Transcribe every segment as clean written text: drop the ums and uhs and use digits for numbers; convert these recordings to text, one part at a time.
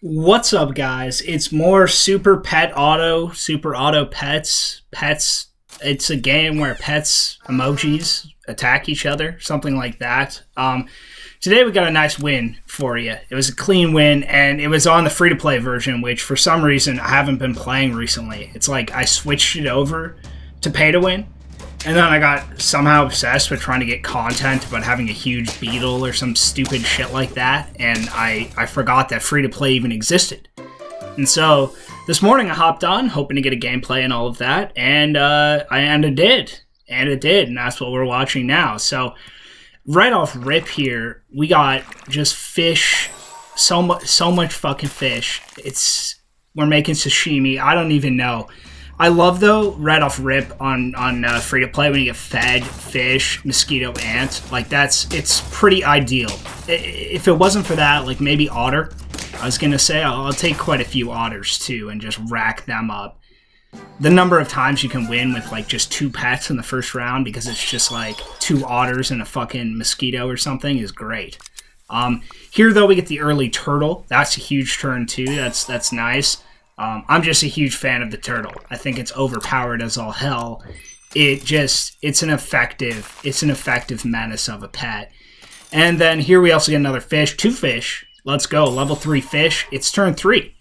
What's up, guys? It's more Super Auto Pets. Pets, it's a game where pets emojis attack each other, something like that. Today we got a nice win for you. It was a clean win, and it was on the free-to-play version, which for some reason I haven't been playing recently. It's like I switched it over to pay-to-win, and then I got somehow obsessed with trying to get content about having a huge beetle or some stupid shit like that, and I forgot that free-to-play even existed. And so this morning I hopped on, hoping to get a gameplay and all of that, and it did. And it did, and that's what we're watching now. So right off rip here, we got just fish, so much fucking fish. We're making sashimi. I don't even know. I love, though, right off rip on free-to-play when you get fed, fish, mosquito, ant. Like, it's pretty ideal. If it wasn't for that, like, maybe otter. I was going to say, I'll take quite a few otters, too, and just rack them up. The number of times you can win with, like, just 2 pets in the first round because it's just, like, 2 otters and a fucking mosquito or something is great. Here, though, we get the early turtle. That's a huge turn, too. That's nice. I'm just a huge fan of the turtle. I think it's overpowered as all hell. It's an effective menace of a pet. And then here we also get another fish, 2 fish. Let's go, level 3 fish. It's turn 3.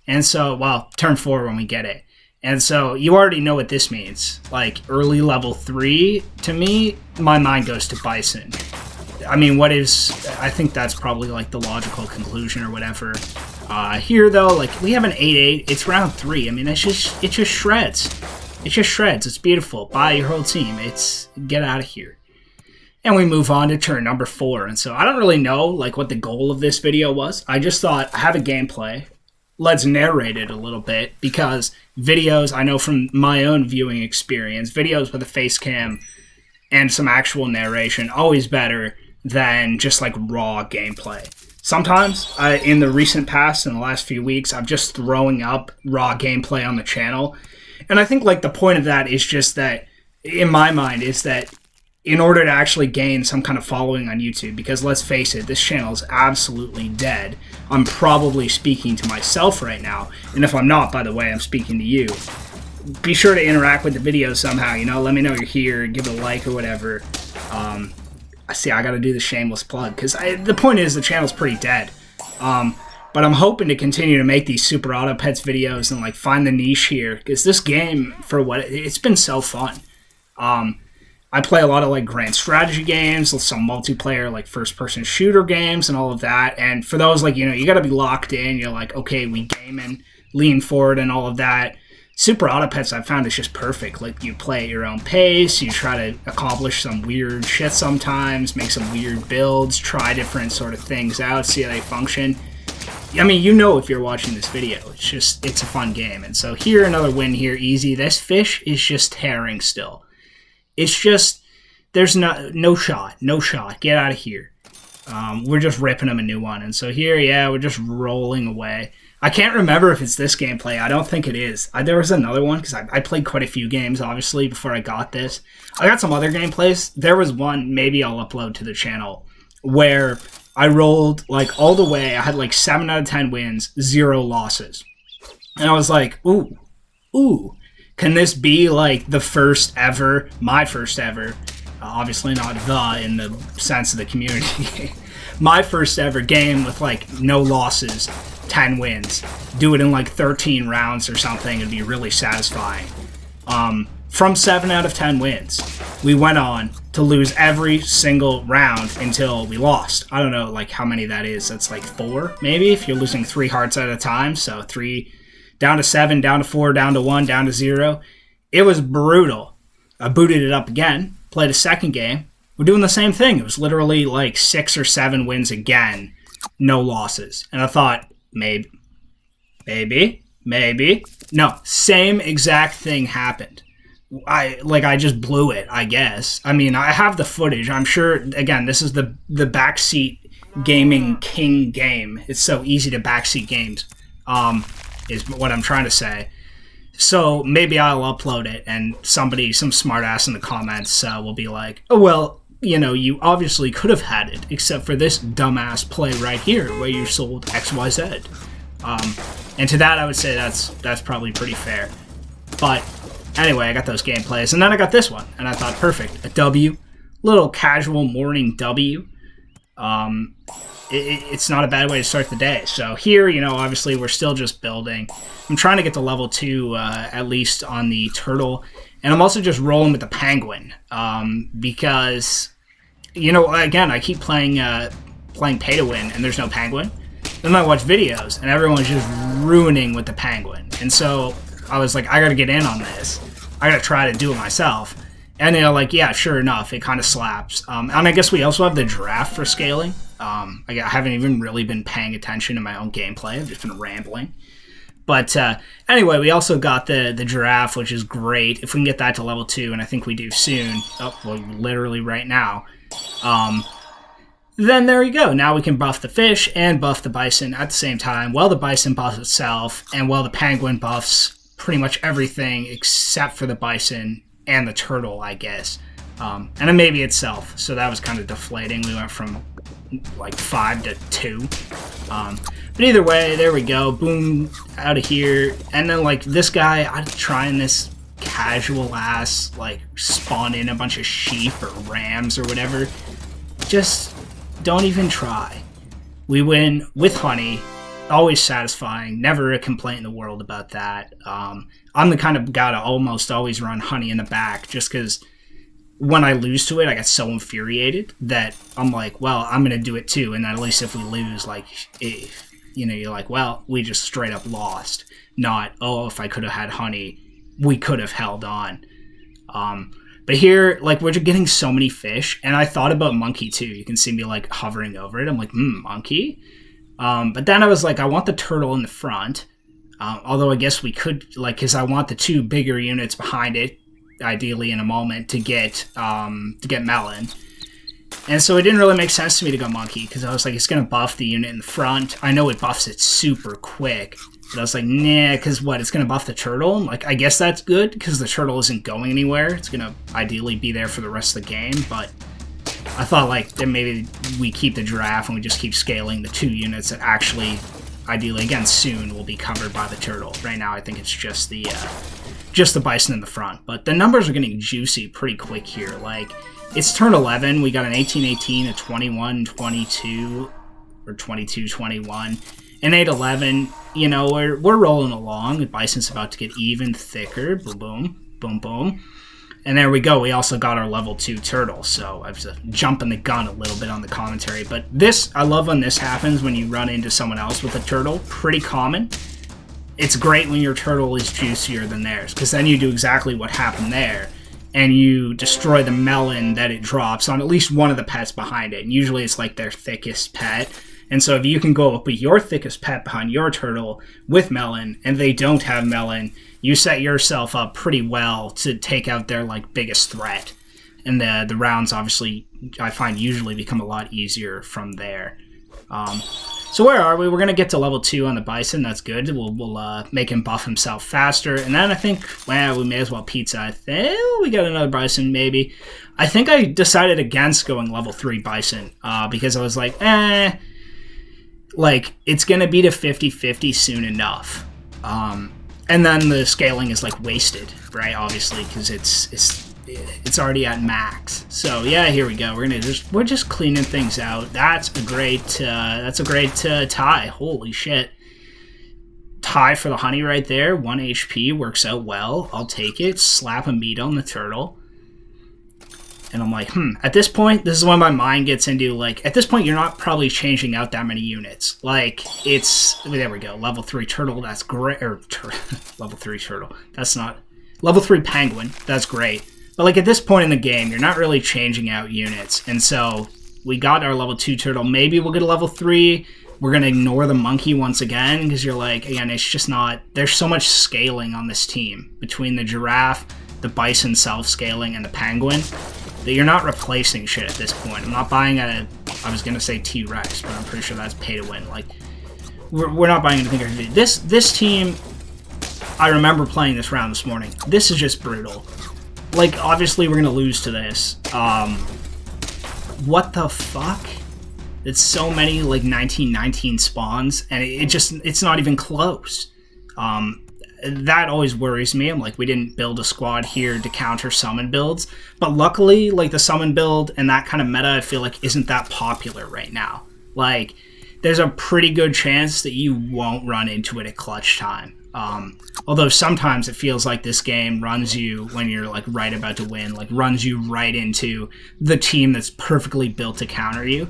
And so, well, turn 4 when we get it. And so you already know what this means. Like early level 3, to me, my mind goes to Bison. I mean, I think that's probably like the logical conclusion or whatever. Here, though, like, we have an 8-8. It's round 3. I mean, it just shreds. It just shreds. It's beautiful. Bye, your whole team. Get out of here. And we move on to turn number 4. And so I don't really know, like, what the goal of this video was. I just thought, I have a gameplay. Let's narrate it a little bit. Because videos, I know from my own viewing experience, videos with a face cam and some actual narration, always better than just, like, raw gameplay. Sometimes, in the recent past, in the last few weeks, I'm just throwing up raw gameplay on the channel. And I think, like, the point of that is just that, in my mind, is that in order to actually gain some kind of following on YouTube, because let's face it, this channel is absolutely dead. I'm probably speaking to myself right now. And if I'm not, by the way, I'm speaking to you. Be sure to interact with the video somehow, let me know you're here, give it a like or whatever. I gotta do the shameless plug, because the point is the channel's pretty dead. But I'm hoping to continue to make these Super Auto Pets videos and, like, find the niche here, because this game, for what it's been so fun. I play a lot of, like, grand strategy games, some multiplayer, like, first-person shooter games and all of that, and for those, like, you gotta be locked in, you're like, okay, we game and lean forward and all of that. Super Auto Pets I've found is just perfect. Like, you play at your own pace, you try to accomplish some weird shit sometimes, make some weird builds, try different sort of things out, see how they function. I mean, if you're watching this video, it's a fun game. And so here, another win here, easy. This fish is just tearing still. It's just, there's no shot, get out of here. We're just ripping them a new one. And so here, yeah, we're just rolling away. I can't remember if it's this gameplay. I don't think it is. There was another one, because I played quite a few games, obviously, before I got this. I got some other gameplays. There was one, maybe I'll upload to the channel, where I rolled, like, all the way. I had, like, 7 out of 10 wins, 0 losses. And I was like, ooh, can this be, like, my first ever, obviously not the in the sense of the community, my first ever game with, like, no losses, 10 wins, do it in like 13 rounds or something, it'd be really satisfying. From 7 out of 10 wins, we went on to lose every single round until we lost. I don't know, like, how many that is. That's like 4, maybe, if you're losing 3 hearts at a time. So 3, down to 7, down to 4, down to 1, down to 0. It was brutal. I booted it up again, played a second game. We're doing the same thing. It was literally like 6 or 7 wins again, no losses. And I thought, maybe. No, same exact thing happened. I just blew it, I guess. I mean, I have the footage. I'm sure, again, this is the backseat gaming king game. It's so easy to backseat games, is what I'm trying to say. So maybe I'll upload it, and some smartass in the comments will be like, oh, well, you obviously could have had it, except for this dumbass play right here, where you sold XYZ. And to that, I would say that's probably pretty fair. But anyway, I got those gameplays, and then I got this one, and I thought, perfect, a W, little casual morning W. It's not a bad way to start the day. So here, you know, obviously we're still just building. I'm trying to get to level 2 at least on the turtle, and I'm also just rolling with the penguin because, you know, again, I keep playing pay to win, and there's no penguin. Then I watch videos, and everyone's just ruining with the penguin, and so I was like, I gotta get in on this. I gotta try to do it myself. And they're like, yeah, sure enough, it kind of slaps. And I guess we also have the giraffe for scaling. I haven't even really been paying attention to my own gameplay. I've just been rambling. But anyway, we also got the giraffe, which is great. If we can get that to level 2, and I think we do soon, well, literally right now, then there you go. Now we can buff the fish and buff the bison at the same time. Well, the bison buffs itself, and well, the penguin buffs pretty much everything except for the bison and the turtle, I guess. And then maybe itself. So that was kind of deflating. We went from like 5 to 2. But either way, there we go. Boom, out of here. And then like this guy, I'm trying this casual ass, like spawn in a bunch of sheep or rams or whatever. Just don't even try. We win with honey. Always satisfying. Never a complaint in the world about that. I'm the kind of guy to almost always run honey in the back just because when I lose to it, I get so infuriated that I'm like, well, I'm going to do it too. And at least if we lose, like, you know, you're like, well, we just straight up lost. Not, oh, if I could have had honey, we could have held on. But here, like, we're just getting so many fish. And I thought about monkey too. You can see me like hovering over it. I'm like, monkey? But then I was like, I want the turtle in the front. Although I guess we could, like, because I want the 2 bigger units behind it, ideally in a moment, to get melon. And so it didn't really make sense to me to go monkey, because I was like, it's going to buff the unit in the front. I know it buffs it super quick, but I was like, nah, because what, it's going to buff the turtle? Like, I guess that's good, because the turtle isn't going anywhere. It's going to ideally be there for the rest of the game, but I thought, like, then maybe we keep the giraffe and we just keep scaling the 2 units that actually, ideally, again, soon will be covered by the turtle. Right now, I think it's just the bison in the front. But the numbers are getting juicy pretty quick here. Like, it's turn 11. We got an 18-18, a 21-22, or 22-21, an 8-11. You know, we're rolling along. The bison's about to get even thicker. Boom, boom, boom, boom. And there we go. We also got our level 2 turtle. So I was jumping the gun a little bit on the commentary. But this, I love when this happens, when you run into someone else with a turtle. Pretty common. It's great when your turtle is juicier than theirs, because then you do exactly what happened there. And you destroy the melon that it drops on at least one of the pets behind it. And usually it's like their thickest pet. And so if you can go up with your thickest pet behind your turtle with melon, and they don't have melon, you set yourself up pretty well to take out their like biggest threat. And the rounds obviously, I find, usually become a lot easier from there. So where are we? We're going to get to level 2 on the bison. That's good. We'll make him buff himself faster. And then I think, well, we may as well pizza. I think we got another bison, maybe. I think I decided against going level 3 bison because I was like, like, it's going to be to 50-50 soon enough. And then the scaling is, like, wasted, right? Obviously, because it's already at max. So yeah, here we go. We're just cleaning things out. That's a great tie. Holy shit. Tie for the honey right there. 1 HP works out well. I'll take it. Slap a meat on the turtle. And I'm like, at this point, this is when my mind gets into, like, at this point, you're not probably changing out that many units. Like, there we go. Level 3 turtle, that's great. Or, level 3 turtle. That's not, level 3 penguin, that's great. But, like, at this point in the game, you're not really changing out units. And so, we got our level 2 turtle. Maybe we'll get a level 3. We're going to ignore the monkey once again, because you're like, again, it's just not, there's so much scaling on this team. Between the giraffe, the bison self-scaling, and the penguin, that you're not replacing shit at this point. I'm not buying I was going to say T-Rex, but I'm pretty sure that's pay to win. Like, we're not buying anything. This team, I remember playing this round this morning. This is just brutal. Like, obviously we're going to lose to this. What the fuck? It's so many like 1919 spawns, and it's not even close. That always worries me. I'm like, we didn't build a squad here to counter summon builds, but luckily, like the summon build and that kind of meta, I feel like isn't that popular right now. Like, there's a pretty good chance that you won't run into it at clutch time. Although sometimes it feels like this game runs you when you're like right about to win, like runs you right into the team that's perfectly built to counter you.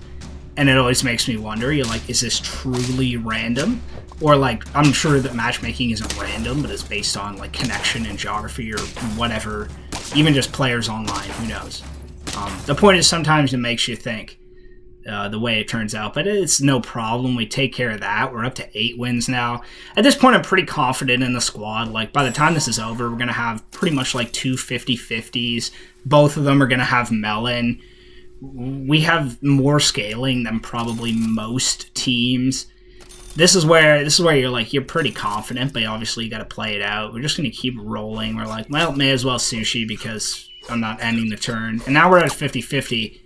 And it always makes me wonder, you're like, is this truly random? Or like, I'm sure that matchmaking isn't random, but it's based on like connection and geography or whatever, even just players online, who knows? The point is sometimes it makes you think the way it turns out, but it's no problem. We take care of that. We're up to 8 wins now. At this point, I'm pretty confident in the squad. Like by the time this is over, we're going to have pretty much like 2 50-50s. Both of them are going to have melon. We have more scaling than probably most teams. This is where you're like, you're pretty confident, but obviously you got to play it out. We're just going to keep rolling. We're like, well, may as well sushi because I'm not ending the turn. And now we're at 50-50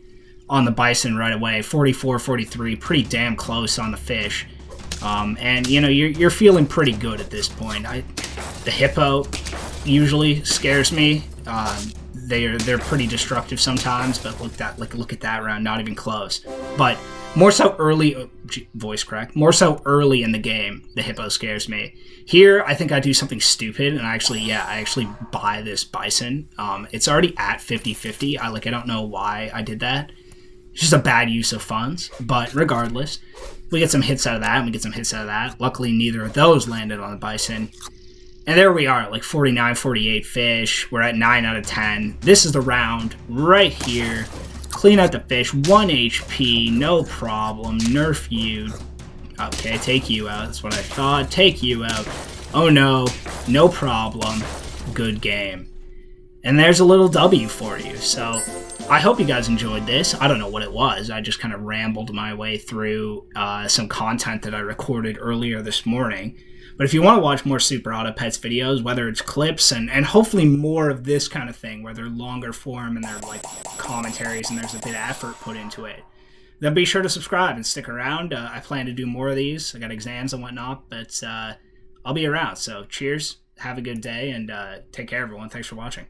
on the Bison right away. 44-43, pretty damn close on the fish. And, you know, you're feeling pretty good at this point. The hippo usually scares me. They're pretty destructive sometimes, but look at that round, not even close. But more so early, voice crack. More so early in the game, the hippo scares me. Here, I think I do something stupid, and I actually buy this Bison. It's already at 50-50. I don't know why I did that. It's just a bad use of funds. But regardless, we get some hits out of that, and we get some hits out of that. Luckily, neither of those landed on the Bison. And there we are, like 49-48 fish. We're at 9 out of 10. This is the round right here. Clean out the fish. 1 HP, no problem. Nerf you. Okay, take you out. That's what I thought. Take you out. Oh no, no problem. Good game. And there's a little W for you. So I hope you guys enjoyed this. I don't know what it was. I just kind of rambled my way through some content that I recorded earlier this morning. But if you want to watch more Super Auto Pets videos, whether it's clips and hopefully more of this kind of thing, where they're longer form and they're like commentaries and there's a bit of effort put into it, then be sure to subscribe and stick around. I plan to do more of these. I got exams and whatnot, but I'll be around. So cheers, have a good day, and take care, everyone. Thanks for watching.